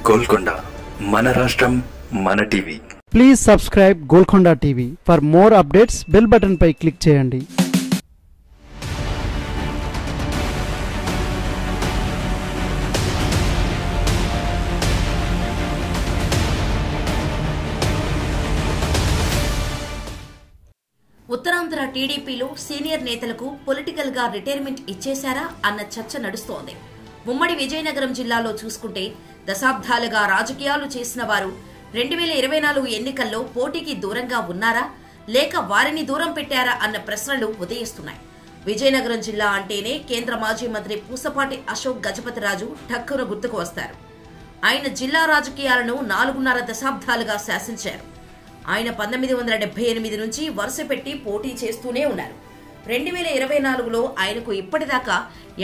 గోల్కొండ మన రాష్ట్రం మన TV. Please subscribe Golconda TV. For more updates bell button పై క్లిక్ చేయండి. ఉత్తరాంధ్ర టీడీపీలో సీనియర్ నేతలకు పొలిటికల్ గా రిటైర్మెంట్ ఇచ్చేశారా అన్న చర్చ నడుస్తోంది. ఉమ్మడి విజయనగరం జిల్లాలో చూసుకుంటే దశాబ్దాలుగా రాజకీయాలు చేసిన వారు 2024 ఎన్నికల్లో పోటీకి దూరంగా ఉన్నారా లేక వారిని దూరం పెట్టారా అన్న ప్రశ్నలు ఉదయిస్తున్నాయి. విజయనగరం జిల్లా అంటేనే కేంద్ర మాజీ మంత్రి పూసపాటి అశోక్ గజపతిరాజు ఠక్కున గుర్తుకు వస్తారు. ఆయన జిల్లా రాజకీయాలను 4.5 దశాబ్దాలుగా శాసించారు. ఆయన 1978 నుంచి వరుస పెట్టి పోటీ చేస్తూనే ఉన్నారు. 2024లో ఆయనకు ఇప్పటిదాకా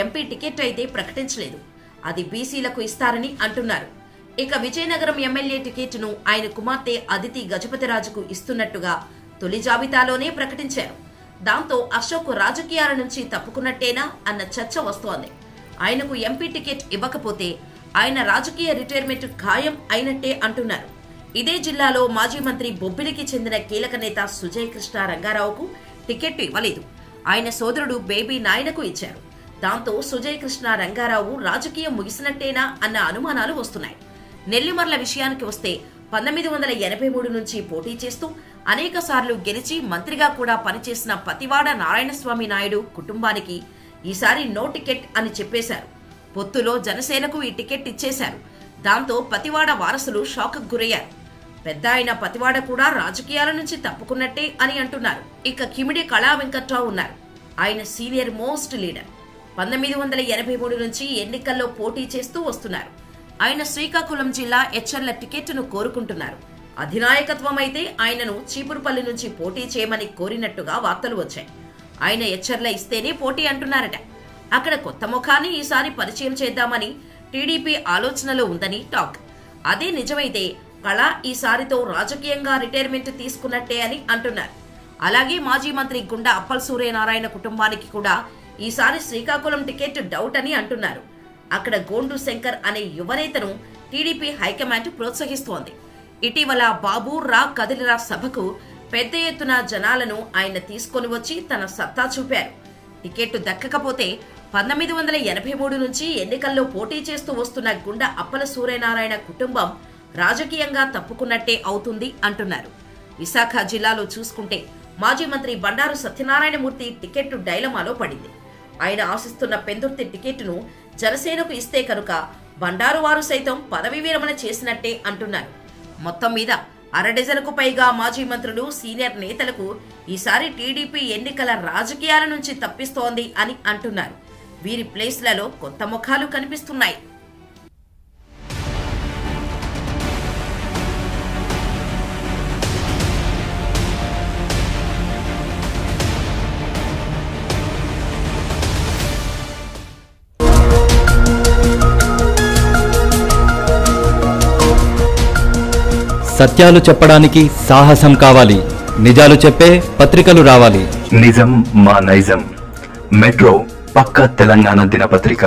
ఎంపీ టికెట్ అయితే ప్రకటించలేదు. అది బీసీలకు ఇస్తారని అంటున్నారు. ఇక విజయనగరం ఎమ్మెల్యే టికెట్ను ఆయన కుమార్తె అదితి గజపతిరాజుకు ఇస్తున్నట్టుగా తొలి జాబితాలోనే ప్రకటించారు. దాంతో అశోక్ రాజకీయాల నుంచి తప్పుకున్నట్టేనా అన్న చర్చ వస్తోంది. ఆయనకు ఎంపీ టికెట్ ఇవ్వకపోతే ఆయన రాజకీయ రిటైర్మెంట్ ఖాయం అయినట్టే అంటున్నారు. ఇదే జిల్లాలో మాజీ మంత్రి బొబ్బిలికి చెందిన కీలక నేత సుజయ్ కృష్ణ రంగారావుకు టికెట్ ఇవ్వలేదు. ఆయన సోదరుడు బేబీ నాయనకు ఇచ్చారు. దాంతో సుజయ్ కృష్ణ రంగారావు రాజకీయం ముగిసినట్టేనా అన్న అనుమానాలు వస్తున్నాయి. నెల్లిమర్ల విషయానికి వస్తే 1983 నుంచి పోటీ చేస్తూ అనేక సార్లు గెలిచి మంత్రిగా కూడా పనిచేసిన పతివాడ నారాయణస్వామి నాయుడు కుటుంబానికి ఈసారి నో టికెట్ అని చెప్పేశారు. పొత్తులో జనసేనకు ఈ టికెట్ ఇచ్చేశారు. దాంతో పతివాడ వారసులు షాక్కు గురయ్యారు. పెద్ద ఆయన పతివాడ కూడా రాజకీయాల నుంచి తప్పుకున్నట్టే అని అంటున్నారు. ఇక కిమిడి కళా వెంకట్రావు ఉన్నారు. ఆయన సీనియర్ మోస్ట్ లీడర్. 1983 నుంచి ఎన్నికల్లో పోటీ చేస్తూ వస్తున్నారు. ఆయన శ్రీకాకుళం జిల్లా ఎచ్చర్ల టికెట్ను కోరుకుంటున్నారు. అధినాయకత్వం అయితే ఆయనను చీపురుపల్లి నుంచి పోటీ చేయమని కోరినట్టుగా వార్తలు వచ్చాయి. ఆయన ఎచ్చర్ల ఇస్తేనే పోటీ అంటున్నారట. అక్కడ కొత్త ముఖాన్ని ఈసారి పరిచయం చేద్దామని టీడీపీ ఆలోచనలో ఉందని టాక్. అదే నిజమైతే కళ ఈసారితో రాజకీయంగా రిటైర్మెంట్ తీసుకున్నట్టే అని అంటున్నారు. అలాగే మాజీ మంత్రి గుండా అప్పల్ సూర్యనారాయణ కుటుంబానికి కూడా ఈసారి శ్రీకాకుళం టికెట్ డౌట్ అని అంటున్నారు. అక్కడ గోండు శంకర్ అనే యువనేతను టీడీపీ హైకమాండ్ ప్రోత్సహిస్తోంది. ఇటీవల బాబు రా కదిలిరా సభకు పెద్ద ఎత్తున జనాలను ఆయన తీసుకొని వచ్చి తన సత్తా చూపారు. టికెట్ దక్కకపోతే 1983 నుంచి ఎన్నికల్లో పోటీ చేస్తూ వస్తున్న గుండా అప్పల సూర్యనారాయణ కుటుంబం రాజకీయంగా తప్పుకున్నట్టే అవుతుంది అంటున్నారు. విశాఖ జిల్లాలో చూసుకుంటే మాజీ మంత్రి బండారు సత్యనారాయణమూర్తి టికెట్ డైలమాలో పడింది. ఆయన ఆశిస్తున్న పెందుర్తి టికెట్ను జనసేనకు ఇస్తే కనుక బండారు వారు సైతం పదవి విరమణ చేసినట్టే అంటున్నారు. మొత్తం మీద 1/2 డజనుకు పైగా మాజీ మంత్రులు సీనియర్ నేతలకు ఈసారి టీడీపీ ఎన్నికల రాజకీయాల నుంచి తప్పిస్తోంది అని అంటున్నారు. వీరి ప్లేస్లలో కొత్త ముఖాలు కనిపిస్తున్నాయి. సత్యాలు చెప్పడానికి సాహసం కావాలి. నిజాలు చెప్పే పత్రికలు రావాలి. నిజం మా నైజం. మెట్రో పక్క తెలంగాణ దినపత్రిక.